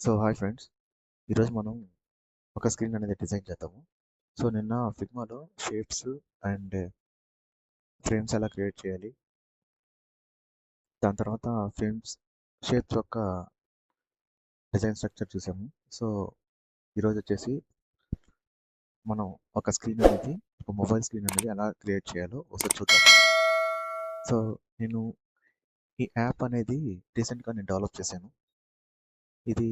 So hi friends, ఈరోజు మనం ఒక స్క్రీన్ అనేది డిజైన్ చేద్దాము. సో నిన్న ఫిగ్మాలో షేప్స్ అండ్ ఫ్రేమ్స్ ఎలా క్రియేట్ చేయాలి, దాని తర్వాత షేప్స్ యొక్క డిజైన్ స్ట్రక్చర్ చూసాము. సో ఈరోజు వచ్చేసి మనం ఒక మొబైల్ స్క్రీన్ అనేది ఎలా క్రియేట్ చేయాలో ఒకసారి చూద్దాము. సో నేను ఈ యాప్ అనేది రీసెంట్గా నేను డెవలప్ చేశాను. ఇది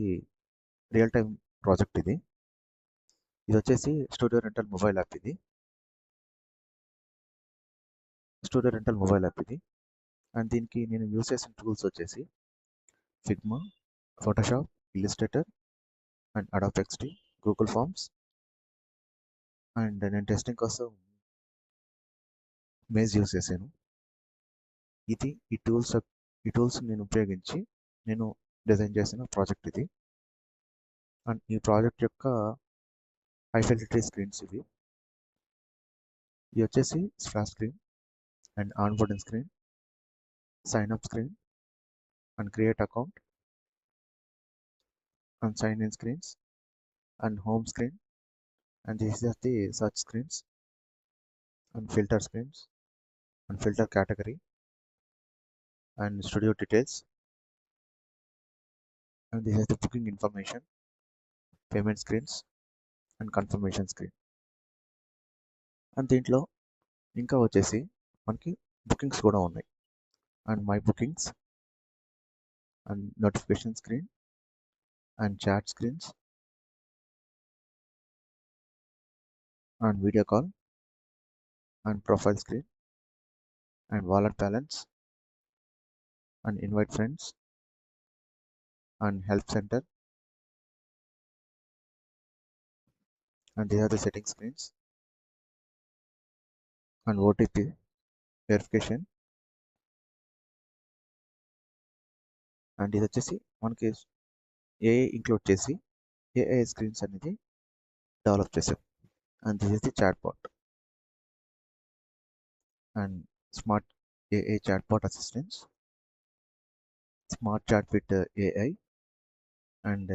రియల్ టైమ్ ప్రాజెక్ట్. ఇది వచ్చేసి studio rental mobile app. And దీనికి నేను యూస్ చేసిన టూల్స్ వచ్చేసి Figma, Photoshop, Illustrator and Adobe XD, Google Forms. And నేను టెస్టింగ్ కోసం మేజ్ యూస్ చేశాను. ఈ టూల్స్ నేను ఉపయోగించి నేను డిజైన్ చేసిన ప్రాజెక్ట్ ఇది. అండ్ ఈ ప్రాజెక్ట్ యొక్క హై ఫిdelity స్క్రీన్స్ ఇవి వచ్చేసి splash screen and onboarding screen, sign up screen and create account and sign in screens and home screen. And this is the search screens and filter screens and filter category and studio details. And this is the booking information, payment screens and confirmation screen. And దీంట్లో ఇంకా వచ్చేసి మనకి bookings కూడా ఉన్నాయి. And my bookings and notification screen and chat screens and video call and profile screen and wallet balance and invite friends and help centre. And these are the setting screens and OTP verification. And ఇది వచ్చేసి మనకి AI include చేసి AI screens అనేది develop చేసాం. And this is the chat bot and smart AI chat bot assistants, smart chat with AI and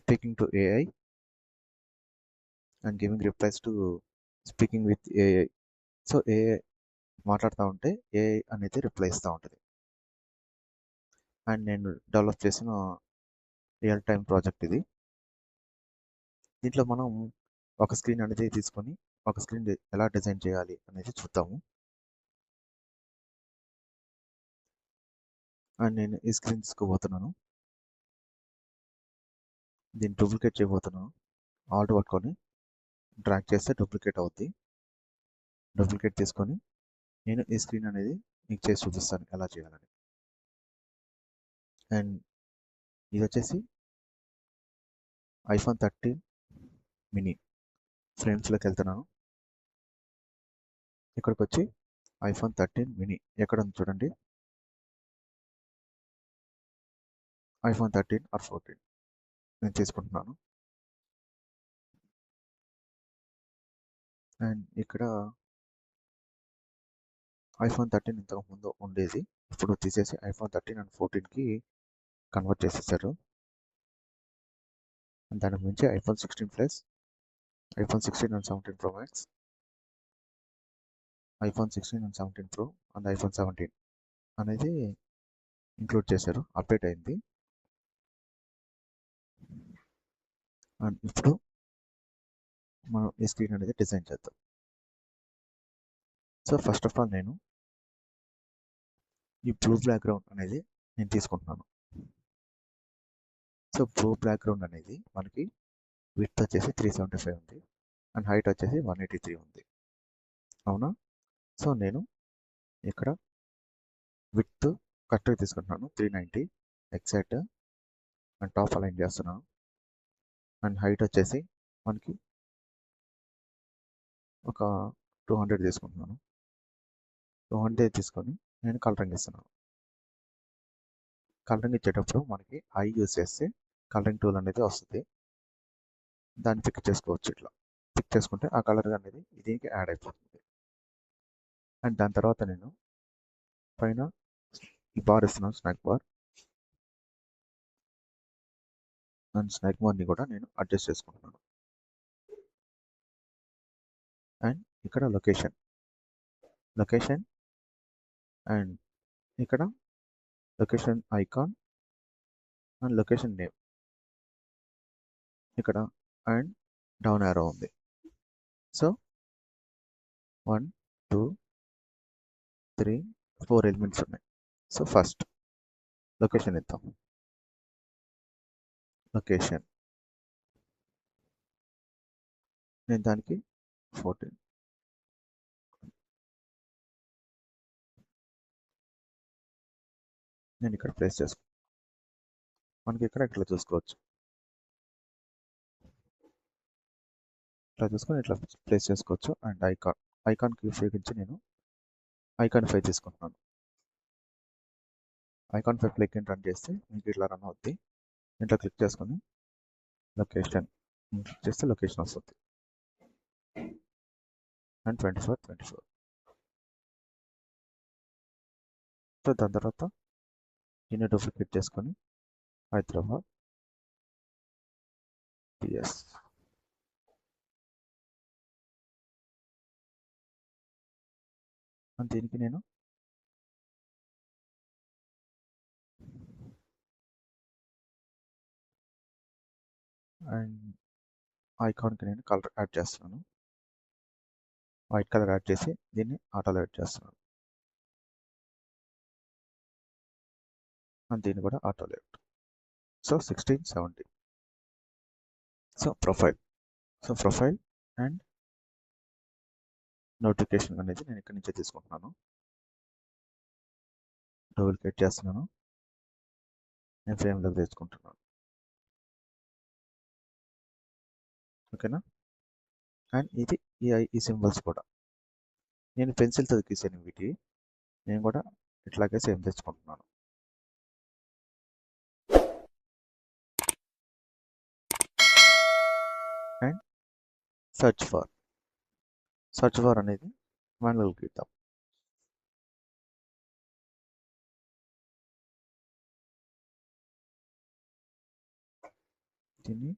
speaking to AI and giving replies to speaking with AI. So AI మాట్లాడుతూ ఉంటే AI అనేది reply ఇస్తూ ఉంటుంది. And నేను develop చేసిన real time project ఇది. దీంట్లో మనం ఒక స్క్రీన్ అనేది తీసుకొని ఒక స్క్రీన్ ఎలా డిజైన్ చేయాలి అనేది చూద్దాము. అండ్ నేను ఈ స్క్రీన్ తీసుకోబోతున్నాను, దీన్ని డూప్లికేట్ చేయబోతున్నాను. ఆల్ట్ పట్టుకొని డ్రాగ్ చేస్తే డూప్లికేట్ అవుద్ది. డూప్లికేట్ తీసుకొని నేను ఈ స్క్రీన్ అనేది మీకు చేసి చూపిస్తాను ఎలా చేయాలని. అండ్ ఇది వచ్చేసి iPhone 13 mini ఫ్రేమ్స్లోకి వెళ్తున్నాను. ఇక్కడికి వచ్చి iPhone 13 mini ఎక్కడ ఉంది చూడండి, iPhone 13 or 14 నేను తీసుకుంటున్నాను. అండ్ ఇక్కడ iPhone 13 ఇంతకు ముందు ఉండేది, ఇప్పుడు తీసేసి iPhone 13 అండ్ 14కి కన్వర్ట్ చేసేసారు. దానికి మించి iPhone 16 Plus, iPhone 16 and 17 Pro Max, iPhone 16 and 17 Pro and iPhone 17 అనేది ఇంక్లూడ్ చేశారు, అప్డేట్ అయింది. అండ్ ఇప్పుడు మనం ఈ స్క్రీన్ అనేది డిజైన్ చేద్దాం. సో ఫస్ట్ ఆఫ్ ఆల్ నేను ఈ బ్లూ బ్యాక్గ్రౌండ్ అనేది నేను తీసుకుంటున్నాను. సో బ్లూ బ్యాక్గ్రౌండ్ అనేది మనకి విడ్త్ వచ్చేసి 375 ఉంది అండ్ హైట్ వచ్చేసి 183 ఉంది, అవునా? సో నేను ఇక్కడ విడ్త్ కరెక్ట్గా తీసుకుంటున్నాను, 390 ఎగ్జాక్ట్. అండ్ టాప్ అలైన్ చేస్తున్నాను. అండ్ హైట్ వచ్చేసి మనకి ఒక 200 తీసుకుంటున్నాను. 200 తీసుకొని నేను కలరింగ్ ఇస్తున్నాను. కలరింగ్ ఇచ్చేటప్పుడు మనకి ఐ యూస్ చేస్తే కలరింగ్ టూల్ అనేది వస్తుంది, దాన్ని పిక్ చేసుకోవచ్చు. ఇట్లా పిక్ చేసుకుంటే ఆ కలర్ అనేది దీనికి యాడ్ అయిపోతుంది. అండ్ దాని తర్వాత నేను పైన ఈ బార్ ఇస్తున్నాను, స్నాక్ బార్. అండ్ స్నాక్ మోడ్ని కూడా నేను అడ్జస్ట్ చేసుకుంటున్నాను. అండ్ ఇక్కడ లొకేషన్ అండ్ ఇక్కడ location icon and location name ఇక్కడ అండ్ డౌన్ యారో ఉంది. సో 1 2 3 4 ఎలిమెంట్స్ ఉన్నాయి. సో ఫస్ట్ లొకేషన్ ఇద్దాం. లొకేషన్ నేను దానికి 14 నేను ఇక్కడ ప్లేస్ చేసుకో. మనకి ఇక్కడ ఇట్లా చూసుకోవచ్చు. ఇట్లా చూసుకొని ఇట్లా ప్లేస్ చేసుకోవచ్చు. అండ్ ఐకాన్కి ఉపయోగించి నేను ఐకాన్ 5 తీసుకుంటున్నాను. ఐకాన్ 5 క్లిక్ రన్ చేస్తే మీకు ఇట్లా రన్ అవుద్ది. ఇంట్లో క్లిక్ చేసుకొని లొకేషన్ క్లిక్ చేస్తే లొకేషన్ వస్తుంది. అండ్ 24 సో దాని తర్వాత దీన్ని డూప్లికేట్ చేసుకొని హైదరాబాద్ PS అండ్ దీనికి నేను అండ్ ఐకాన్కి నేను కలర్ యాడ్ చేస్తున్నాను. వైట్ కలర్ యాడ్ చేసి దీన్ని ఆటోలో యాడ్ చేస్తున్నాను. అండ్ దీన్ని కూడా ఆటోలో add. So 1670. So profile and notification అనేది నేను ఇక్కడి నుంచే తీసుకుంటున్నాను. డూప్లికేట్ చేస్తున్నాను. నేను ఫ్రేమ్లోకి తెచ్చుకుంటున్నాను. ఓకేనా. అండ్ ఇది ఈ సింబల్స్ కూడా నేను పెన్సిల్తో గీసాను. వీటి నేను కూడా ఇట్లాగే సేమ్ తెచ్చుకుంటున్నాను. అండ్ సర్చ్ ఫర్ అనేది మాన్యువల్ గీద్దాం. దీన్ని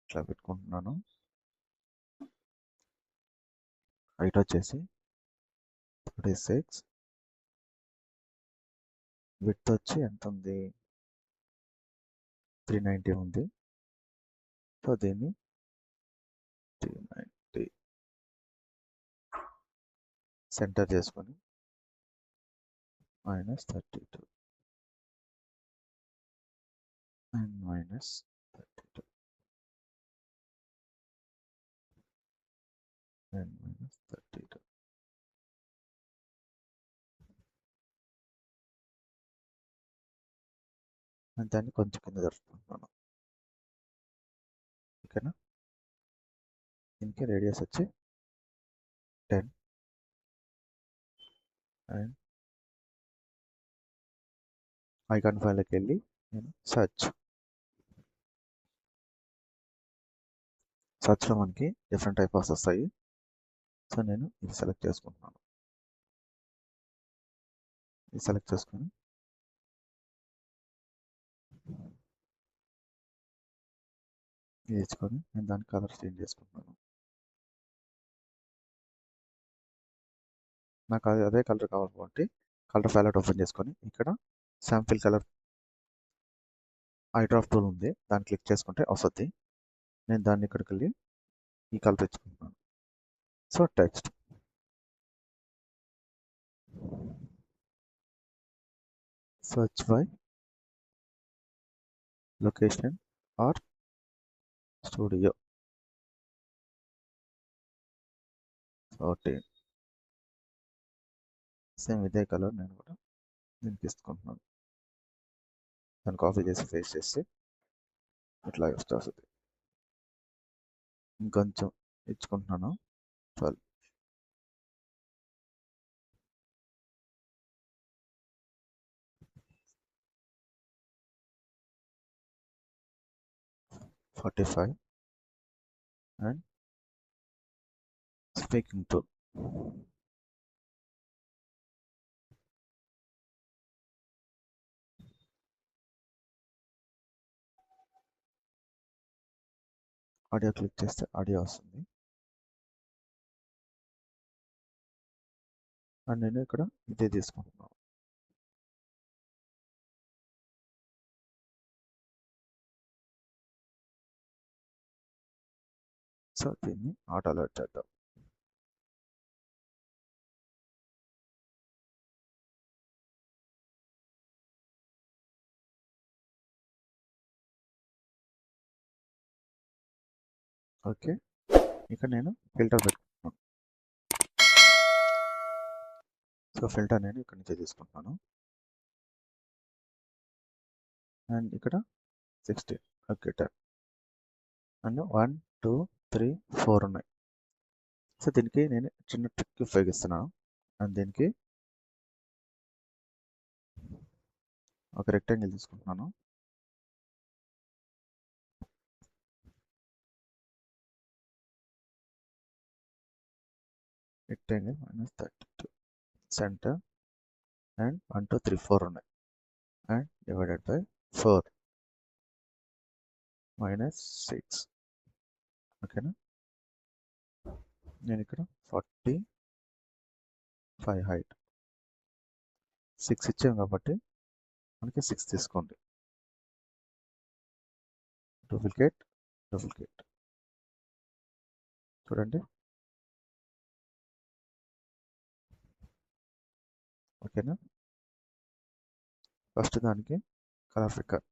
ఇట్లా పెట్టుకుంటున్నాను. హైట్ వచ్చేసి 36, విడ్త్ వచ్చి ఎంత ఉంది, 390 ఉంది. సో దీన్ని 390 సెంటర్ చేసుకొని -32 అండ్ -32 అండ్ -32 అండ్ దాన్ని కొంచెం కింద జరుపుకుంటున్నాను. ఓకేనా. దీనికి రేడియస్ వచ్చి 10 అండ్ ఐకాన్ ఫైల్లోకి వెళ్ళి నేను సర్చ్లో మనకి డిఫరెంట్ టైప్ ఆఫ్ వస్తాయి. సో నేను ఇది సెలెక్ట్ చేసుకుంటున్నాను. ఇది సెలెక్ట్ చేసుకొని ఇది ఇచ్చుకొని నేను దాని కలర్ చేంజ్ చేసుకుంటున్నాను. నాకు అదే కలర్ కావాలనుకుంటే కలర్ ప్యాలెట్ ఓపెన్ చేసుకొని ఇక్కడ sample colour I drop tool ఉంది, దాన్ని క్లిక్ చేసుకుంటే వస్తుంది. నేను దాన్ని ఇక్కడికి వెళ్ళి ఈ కలర్ తెచ్చుకుంటున్నాను. So text search by location or studio 14. Same ఇదే కలర్ నేను కూడా దీనికి తీసుకుంటున్నాను. దాన్ని కాపీ చేసి పేస్ట్ చేస్తే ఇట్లా వస్తుంది. ఇంకొంచెం ఇచ్చుకుంటున్నాను 12. $45 and speaking tool. Audio click చేస్తే ఆడియో వస్తుంది. అండ్ నేను ఇక్కడ ఇదే తీసుకుంటున్నాను. సో దీన్ని ఆటో అలర్ట్ చేద్దాం. ఓకే, ఇక్కడ నేను ఫిల్టర్ పెట్టుకుంటున్నాను. సో ఫిల్టర్ నేను ఇక్కడ నుంచి తీసుకుంటున్నాను. అండ్ ఇక్కడ 16. Okay, done. అండ్ 1 2 3 4 ఉన్నాయి. సో దీనికి నేను చిన్న ట్రిక్ ఉపయోగిస్తున్నాను. అండ్ దీనికి ఒక రెక్టాంగిల్ తీసుకుంటున్నాను. రెక్టాంగిల్ -32 సెంటర్ అండ్ 1 2 3 4 ఉన్నాయి. And divided by 4 -6. ఓకేనా, నేను ఇక్కడ 45 హైట్ 6 ఇచ్చాం కాబట్టి మనకి 6 తీసుకోండి. డూప్లికేట్ డూప్లికేట్ చూడండి. ఓకేనా, ఫస్ట్ దానికి colour flicker,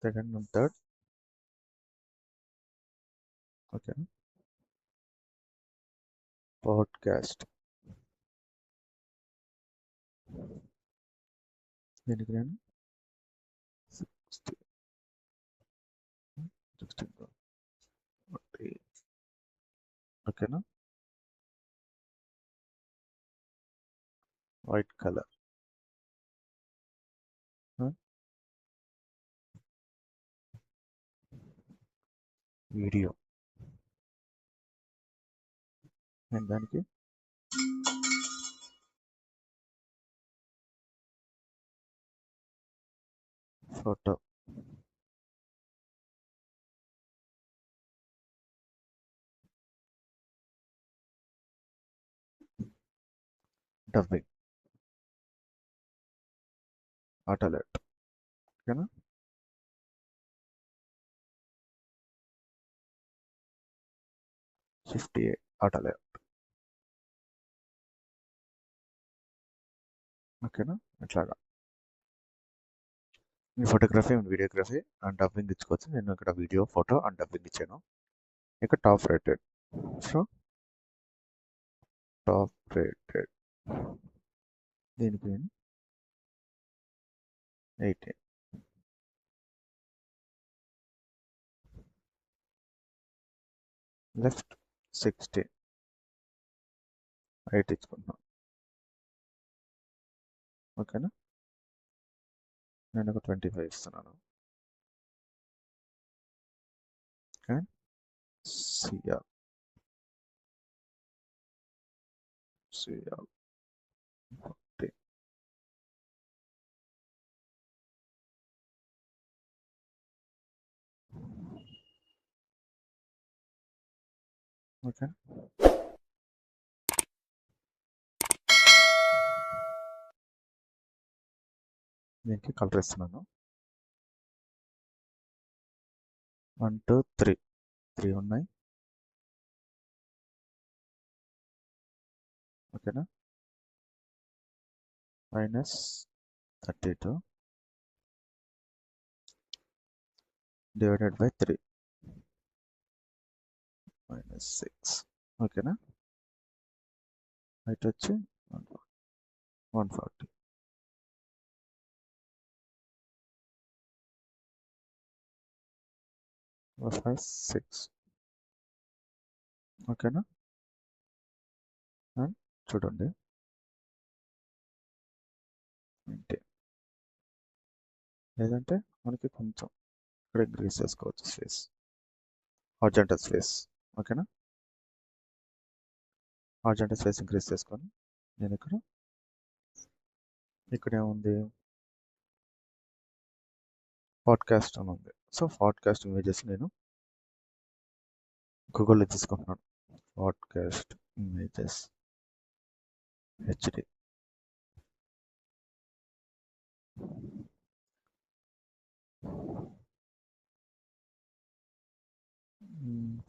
second and third. ఓకేనా, పాడ్కాస్ట్ దీనికి నేను 16 ఓకేనా, వైట్ కలర్. వీడియో నేను దానికి ఫోటో. Dubbing auto alert. ఓకేనా, షిఫ్ట్ ఏ ఆటో అలర్ట్. ఓకేనా, ఇట్లాగా మీ photography and videography and dubbing ఇచ్చుకోవచ్చు. నేను ఇక్కడ వీడియో ఫోటో అండ్ డబ్బింగ్ ఇచ్చాను. ఇక్కడ top rated. So top rated దీనికి నేను 18. లెఫ్ట్ 16 హైట్ ఇచ్చుకుంటున్నాను. ఓకేనా, నేను ఒక 25 ఇస్తున్నాను. And CR CR 40. ఓకే, దీనికి కలర్ ఇస్తున్నాను. 1 2 3 3 ఉన్నాయి. ఓకేనా, -32 డివైడెడ్ బై 3 -6. ఓకేనా, హైట్ వచ్చి 140. ఫైవ్ 6. ఓకేనా, అండ్ చూడండి అంటే లేదంటే మనకి కొంచెం ఇక్కడ ఇంక్రీజ్ చేసుకోవచ్చు స్పేస్, హారిజాంటల్ స్పేస్. ఓకేనా, హారిజాంటల్ స్పేస్ ఇంక్రీజ్ చేసుకొని నేను ఇక్కడ ఏముంది పాడ్కాస్ట్ అని ఉంది. సో పాడ్కాస్ట్ ఇమేజెస్ నేను గూగుల్లో తీసుకుంటున్నాను. Podcast images HD.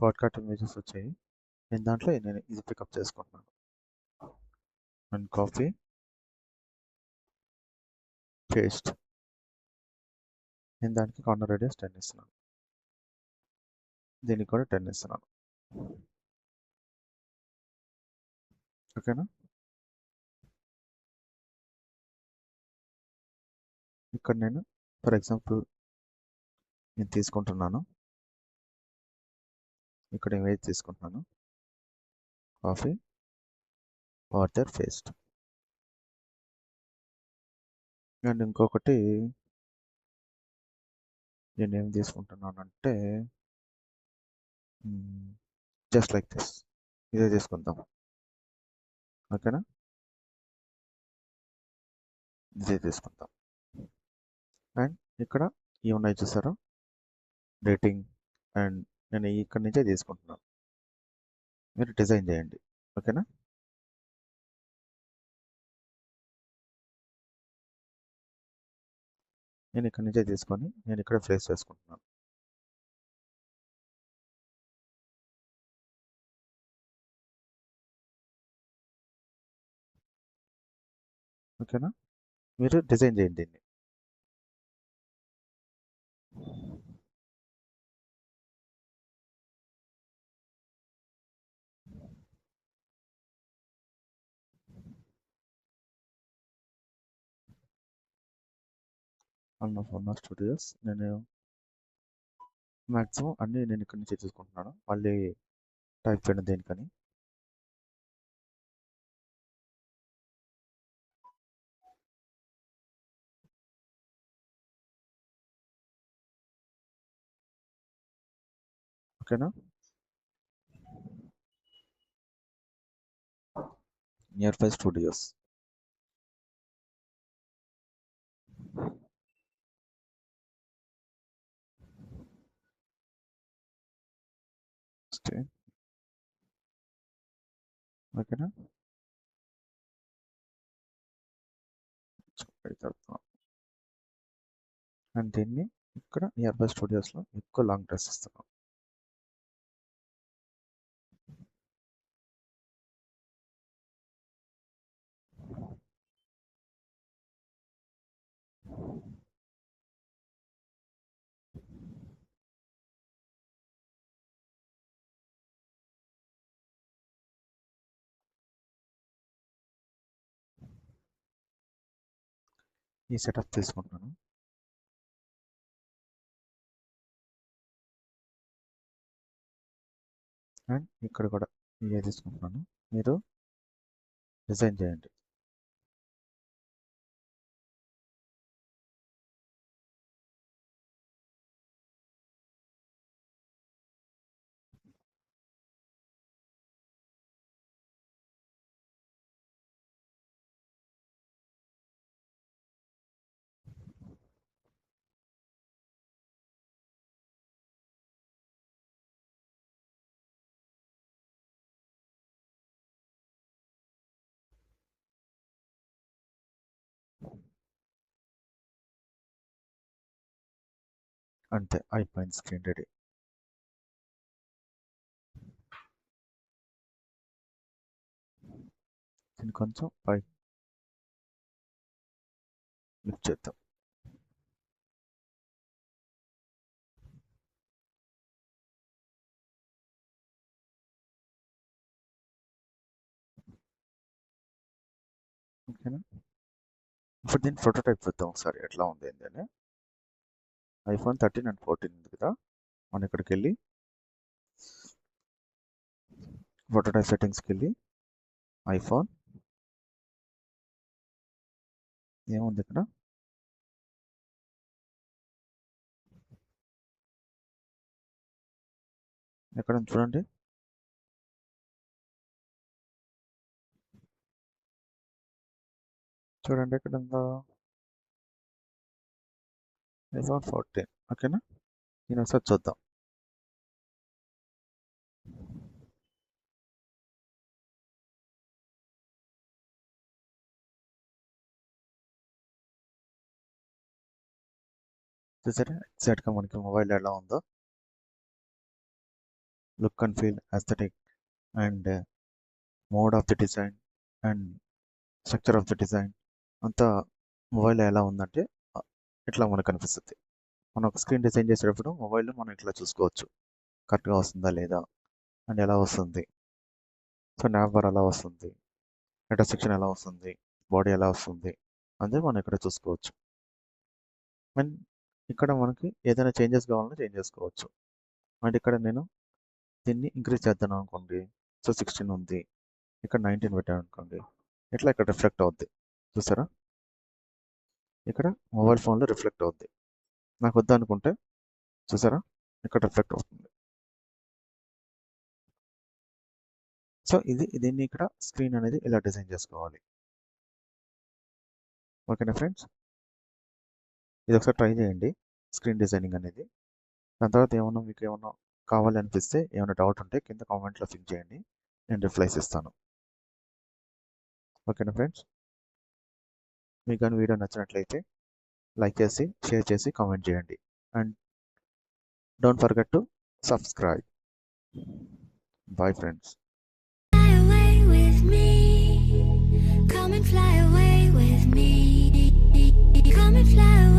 Podcast images వచ్చాయి. నేను దాంట్లో నేను ఇది పికప్ చేసుకుంటున్నాను అండ్ కాపీ పేస్ట్. నేను దానికి కార్నర్ రేడియస్ 10 ఇస్తున్నాను, దీనికి కూడా 10 ఇస్తున్నాను. ఓకేనా? ఇక్కడ నేను ఫర్ ఎగ్జాంపుల్ నేను తీసుకుంటున్నాను, ఇక్కడ ఇమేజ్ తీసుకుంటున్నాను, కాపీ వాటర్ పేస్ట్. అండ్ ఇంకొకటి నేను ఏం తీసుకుంటున్నానంటే జస్ట్ లైక్ దిస్, ఇదే తీసుకుందాం. ఓకేనా? ఇదే తీసుకుందాం. అండ్ ఇక్కడ ఇవి ఉన్నాయి చూసారా, రేటింగ్. అండ్ నేను ఇక్కడ నుంచే తీసుకుంటున్నాను, మీరు డిజైన్ చేయండి. ఓకేనా? నేను ఇక్కడ నుంచే తీసుకొని నేను ఇక్కడ ప్లేస్ చేసుకుంటున్నాను. ఓకేనా? మీరు డిజైన్ చేయండి దీన్ని. అన్నపూర్ణ స్టూడియోస్. నేను మ్యాక్సిమం అన్నీ నేను ఇక్కడ నుంచి తీసుకుంటున్నాను, మళ్ళీ టైప్ చేయడం దేనికని. ఓకేనా? Near by studios. ఓకేనా? పెడతాను. అండ్ దీన్ని ఇక్కడ నియర్ బై స్టూడియోస్లో ఎక్కువ లాంగ్ డ్రెస్ ఇస్తున్నాను. ఈ సెటప్ తీసుకుంటున్నాను. అండ్ ఇక్కడ కూడా ఇవే తీసుకుంటున్నాను, మీరు డిజైన్ చేయండి. అంతే, అయిపోయింది, స్క్రీన్ రెడీ. దీన్ని కొంచెం పై లిఫ్ట్ చేద్దాం. ఓకేనా? ఇప్పుడు దీన్ని ప్రోటోటైప్ చూద్దాం ఒకసారి ఎట్లా ఉంది అని. iPhone 13 అండ్ 14 ఉంది కదా, మనం ఇక్కడికి వెళ్ళి ప్రోటోటైప్ సెట్టింగ్స్కి వెళ్ళి ఐఫోన్ ఏముంది ఇక్కడ, ఎక్కడ ఉంది చూడండి. చూడండి ఎక్కడ ఉందో, iPhone 14. ఓకేనా? దీని ఒకసారి చూద్దాం. చూసారా ఎగ్జాక్ట్గా మనకి మొబైల్ ఎలా ఉందో, look and feel, aesthetic and mode of the design and structure of the design అంతా మొబైల్ ఎలా ఉందంటే ఇట్లా మనకు కనిపిస్తుంది. మనం ఒక స్క్రీన్ డిజైన్ చేసేటప్పుడు మొబైల్లో మనం ఇట్లా చూసుకోవచ్చు, కరెక్ట్గా వస్తుందా లేదా అండ్ ఎలా వస్తుంది. సో నావ్ బార్ ఎలా వస్తుంది, డేటా సెక్షన్ ఎలా వస్తుంది, బాడీ ఎలా వస్తుంది అనేది మనం ఇక్కడ చూసుకోవచ్చు. అండ్ ఇక్కడ మనకి ఏదైనా చేంజెస్ కావాలన్నా చేంజ్ చేసుకోవచ్చు. అండ్ ఇక్కడ నేను దీన్ని ఇంక్రీజ్ చేద్దాను అనుకోండి, సో 16 ఉంది, ఇక్కడ 19 పెట్టాను అనుకోండి, ఇట్లా ఇక్కడ రిఫ్లెక్ట్ అవుద్ది. చూసారా, ఇక్కడ మొబైల్ ఫోన్లో రిఫ్లెక్ట్ అవుద్ది. నాకు వద్దు అనుకుంటే చూసారా ఇక్కడ రిఫ్లెక్ట్ అవుతుంది. సో దీన్ని ఇక్కడ స్క్రీన్ అనేది ఇలా డిజైన్ చేసుకోవాలి. ఓకేనా ఫ్రెండ్స్, ఇది ఒకసారి ట్రై చేయండి స్క్రీన్ డిజైనింగ్ అనేది. దాని తర్వాత ఏమన్నా మీకు ఏమన్నా కావాలి అనిపిస్తే, ఏమైనా డౌట్ ఉంటే కింద కామెంట్లో ఫిల్ చేయండి, నేను రిప్లైస్ ఇస్తాను. ఓకేనా ఫ్రెండ్స్, మీకు కానీ వీడియో నచ్చినట్లయితే లైక్ చేసి, షేర్ చేసి, కామెంట్ చేయండి. And don't forget to subscribe. Bye friends. Fly away with me. Come and fly away with me. Come and fly away.